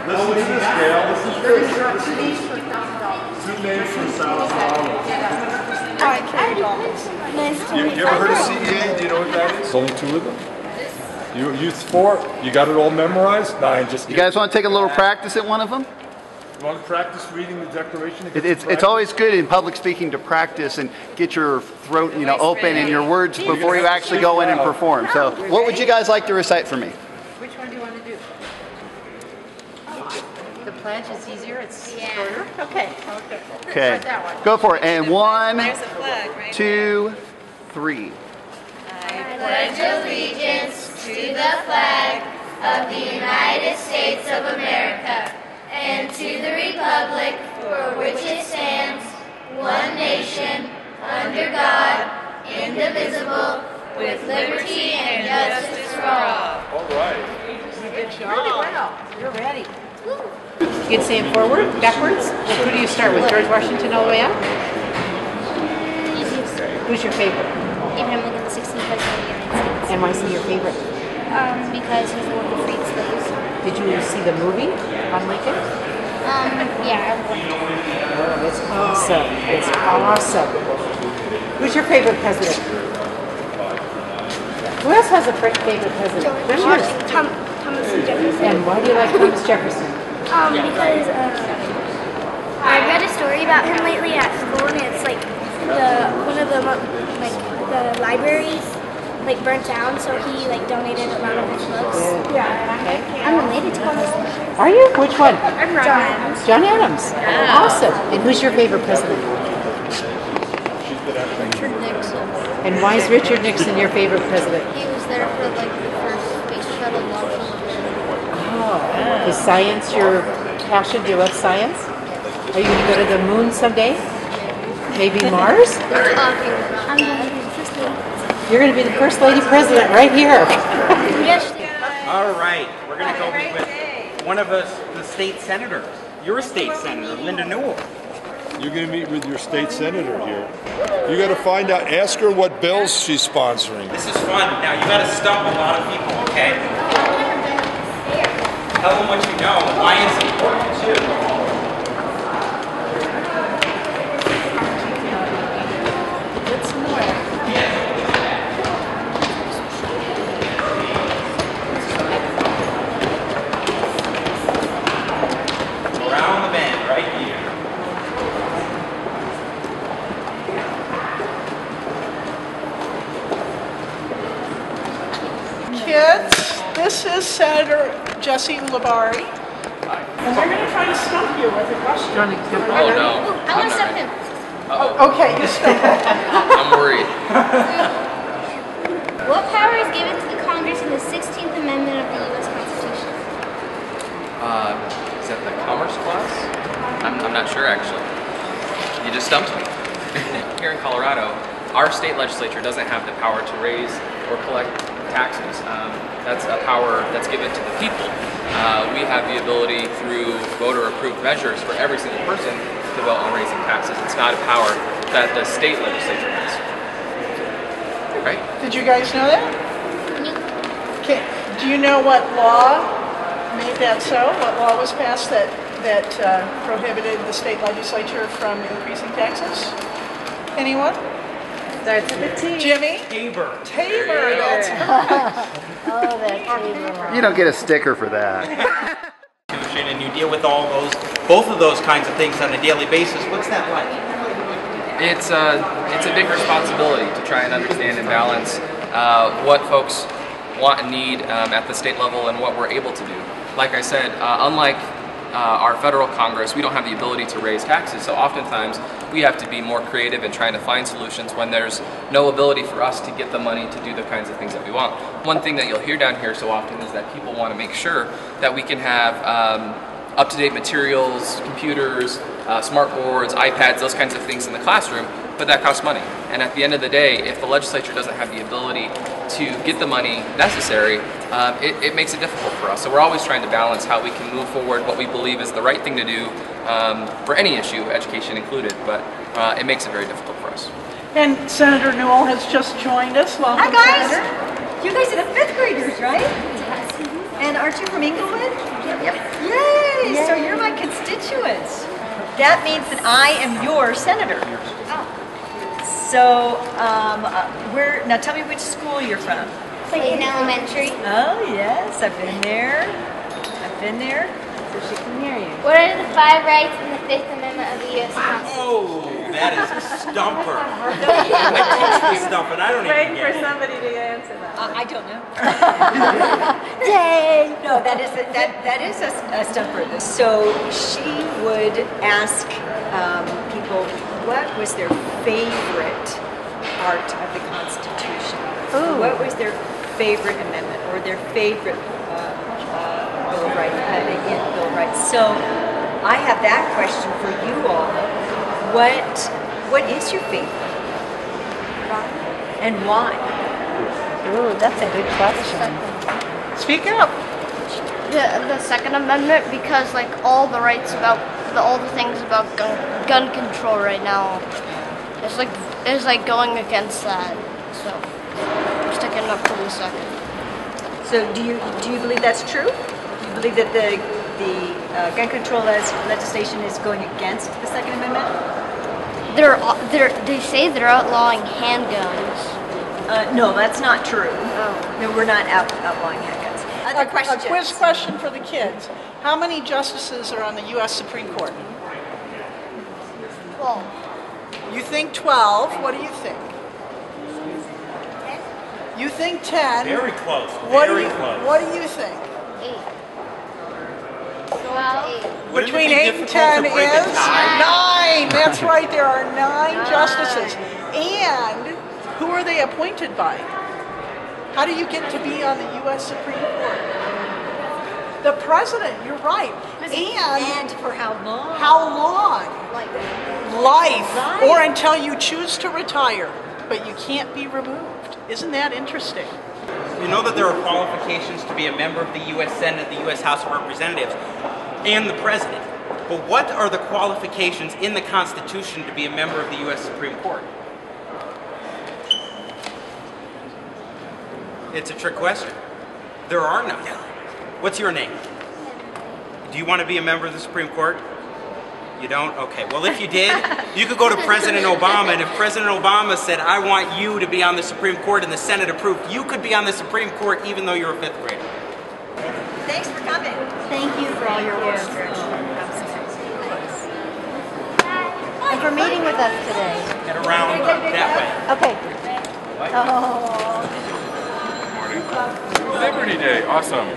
Listen to this, Gail. This is good. Two names for $1,000. Hi, Kerrie Dallman. Nice to meet you. You ever heard of CEA? Do you know what that is? There's only two of them. You use four. You got it all memorized? Nine. Just. You guys want to take a little practice at one of them? You want to practice reading the Declaration? It's always good in public speaking to practice and get your throat, open and your words before you actually go in and perform. So, what would you guys like to recite for me? Which one do you want to do? The pledge is easier. It's shorter. Okay. Okay. Go for it. And 1, 2, 3. I pledge allegiance to the flag of the United States of America and to the republic for which it stands, one nation, under God, indivisible, with liberty and justice for all. All right. Good job. Really well. You're ready. You can say it forward, backwards. Who do you start with? George Washington all the way up? Who's your favorite? Abraham Lincoln, the 16th President of the United States. And why is he your favorite? Because he's the one who freed slaves. Did you see the movie on Lincoln? Yeah. Oh, it's awesome. It's awesome. Who's your favorite president? Who else has a favorite president? Who's yours? Thomas Jefferson. And why do you like Thomas Jefferson? Because I read a story about him lately at school, and it's like one of the libraries burnt down, so he donated a lot of his books. Yeah. Okay. I'm related to him. Are you? Which one? I'm John Adams. John Adams. Awesome. And who's your favorite president? Richard Nixon. And why is Richard Nixon your favorite president? He was there for the first space shuttle launch. Oh. Is science your passion? Do you love science? Are you going to go to the moon someday? Maybe Mars? They're talking about I'm that. going to be first lady. You're going to be the first lady president right here. Yes. All right, we're going to go with one of the state senators. You're a state senator, Linda Newell. You're going to meet with your state senator here. You got to find out. Ask her what bills she's sponsoring. This is fun. Now, you got to stump a lot of people, okay? Tell them what you know and why it's important, too. Kids, this is Senator Jessie Ulibarri, and they're going to try to stump you with a question. Oh no. I want to step him. Okay, you stump him. I'm worried. What power is given to the Congress in the 16th Amendment of the U.S. Constitution? Is that the Commerce Clause? I'm not sure actually. You just stumped me. Here in Colorado, our state legislature doesn't have the power to raise or collect taxes. That's a power that's given to the people. We have the ability through voter-approved measures for every single person to vote on raising taxes. It's not a power that the state legislature has. Right? Did you guys know that? Okay. Do you know what law made that so? What law was passed that prohibited the state legislature from increasing taxes? Anyone? Starts with a T. Jimmy? Tabor. Tabor, that's correct. Oh, that Tabor. You don't get a sticker for that. And you deal with both of those kinds of things on a daily basis. What's that like? It's a big responsibility to try and understand and balance what folks want and need at the state level and what we're able to do. Like I said, unlike our federal Congress, we don't have the ability to raise taxes, so oftentimes we have to be more creative in trying to find solutions when there's no ability for us to get the money to do the kinds of things that we want. One thing that you'll hear down here so often is that people want to make sure that we can have up-to-date materials, computers, smart boards, iPads, those kinds of things in the classroom, but that costs money. And at the end of the day, if the legislature doesn't have the ability to get the money necessary, it makes it difficult for us. So we're always trying to balance how we can move forward what we believe is the right thing to do for any issue, education included, but it makes it very difficult for us. And Senator Newell has just joined us. Welcome, Hi guys! Senator. You guys are the 5th graders, right? And aren't you from Englewood? Yep. Yay! So you're my constituents. That means that I am your senator. So, now tell me which school you're from. Clayton Elementary. Oh, yes, I've been there. So she can hear you. What are the 5 rights in the 5th Amendment of the U.S. Constitution? Oh, that is a stumper. I teach me stuff, and I don't even get it. somebody to answer that. I don't know. Dang! No, that is a stumper. So she would ask people what was their favorite part of the Constitution. Ooh. What was their favorite amendment or their favorite Bill of Rights, in Bill of Rights. So I have that question for you all. What is your favorite? And why? Ooh, that's a good question. Speak up. The Second Amendment, because like all the rights about all the things about gun control right now is like going against that. So I'm sticking up for the second. So do you believe that's true? Do you believe that the gun control legislation is going against the Second Amendment? They say they're outlawing handguns. No, that's not true. Oh. No, we're not outlawing handguns. Other questions? A quiz question for the kids. How many justices are on the U.S. Supreme Court? 12. You think 12. What do you think? You think 10. Very close. What Very close. What do you think? 8. 12. Wouldn't it Between be 8 and difficult 10 to break a is tie? 9. That's right. There are 9 justices. And who are they appointed by? How do you get to be on the U.S. Supreme Court? The president. You're right. And for how long? How long? Life. Or until you choose to retire, but you can't be removed. Isn't that interesting? You know that there are qualifications to be a member of the U.S. Senate, the U.S. House of Representatives, and the President. But what are the qualifications in the Constitution to be a member of the U.S. Supreme Court? It's a trick question. There are none. What's your name? Do you want to be a member of the Supreme Court? You don't? Okay. Well, if you did, you could go to President Obama, and if President Obama said, I want you to be on the Supreme Court, and the Senate approved, you could be on the Supreme Court even though you're a 5th grader. Thanks for coming. Thank you for all your work. And for meeting with us today. Get around that way. Okay. Liberty Day, awesome.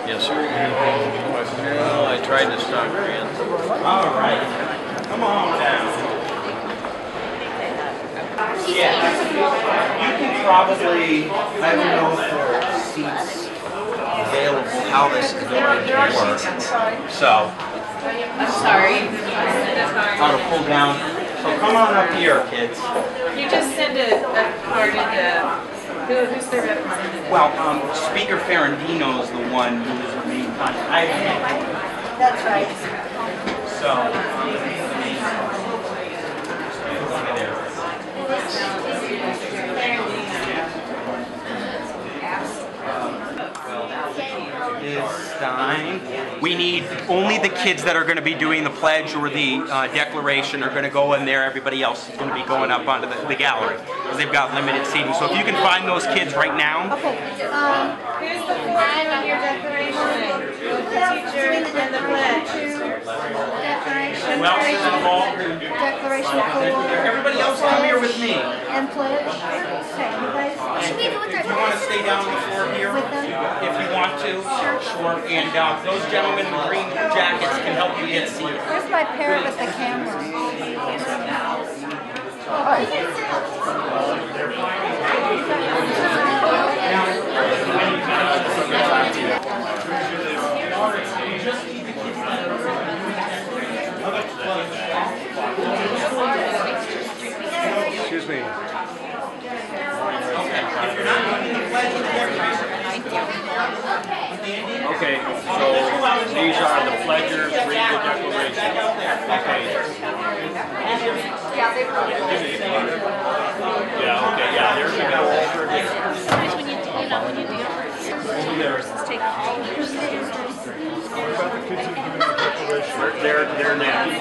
Yes, sir. Well, I tried to stop Grant. All right. Come on down. Yeah. You can probably, I don't know if there are seats available, how this is going to work. So, I'm sorry. how to pull down. So come on up here, kids. You just send a card into... Who's the representative? Well, Speaker Ferrandino is the one who is the main contact. That's right. So, Stein. We need only the kids that are going to be doing the pledge or the declaration are going to go in there. Everybody else is going to be going up onto the gallery because they've got limited seating. So if you can find those kids right now. Okay. Here's the form of your declaration. The teacher and the pledge. Declaration. Well, Declaration for... everybody else come here with me. And pledge. Okay, you guys... Do you want to stay down the floor here? If you want to. Sure. And those gentlemen in the green jackets can help you get seated. Where's my parrot with the camera? Excuse me. If you're not doing the pledge or the declaration, Okay, so these are the pledgers, read the declaration. Okay. Yeah, okay, yeah, there's a go over here. Sometimes when you do, over there. Take all They're next.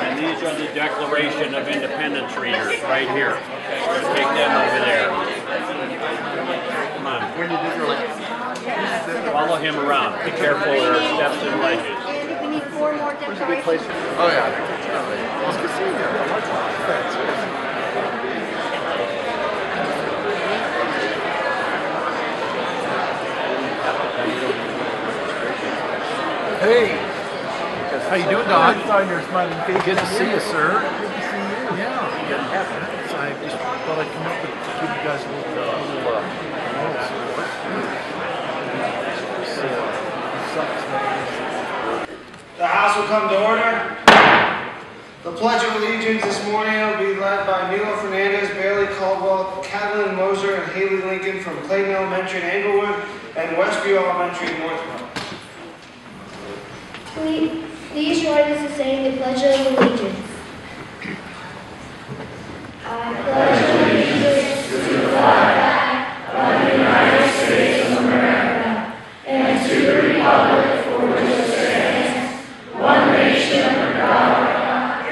And these are the Declaration of Independence readers right here. Let's take them over there. Come on. Follow him around. Be careful, there are steps and ledges. We need 4 more declarations. Oh yeah. Let's go see you. Hey, how you doing, Don? Good to see you, sir. Good to see you. Yeah. I just thought I'd come up and give you guys a little The House will come to order. The Pledge of Allegiance this morning will be led by Newell Fernandez, Bailey Caldwell, Catalin Moser, and Haley Lincoln from Clayton Elementary in Englewood and Westview Elementary in Northwell. Please join us in saying the Pledge of Allegiance. I pledge allegiance to the flag of the United States of America and to the republic for which it stands, one nation under God,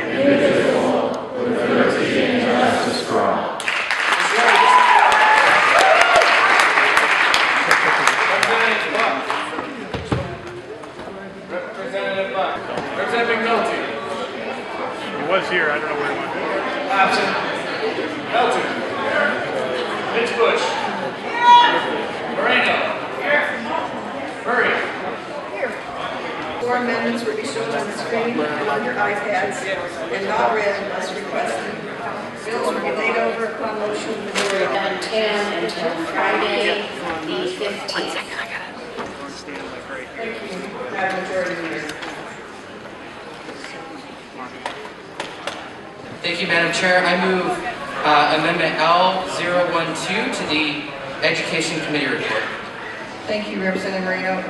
indivisible, with liberty and justice for all. Representative McNulty. He was here, I don't know where he went. Absent. Melton. Mitch Bush. Moreno. Here. Murray. Here. 4 amendments will be shown on the screen on your iPads and not read unless requested. Bills will be laid over upon motion of the majority. On 10 until Friday, the 15th. Thank you, Madam Majority Leader. Thank you, Madam Chair. I move Amendment L012 to the Education Committee report. Thank you, Representative Moreno.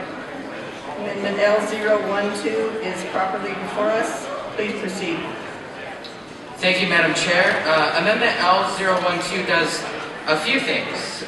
Amendment L012 is properly before us. Please proceed. Thank you, Madam Chair. Amendment L012 does a few things.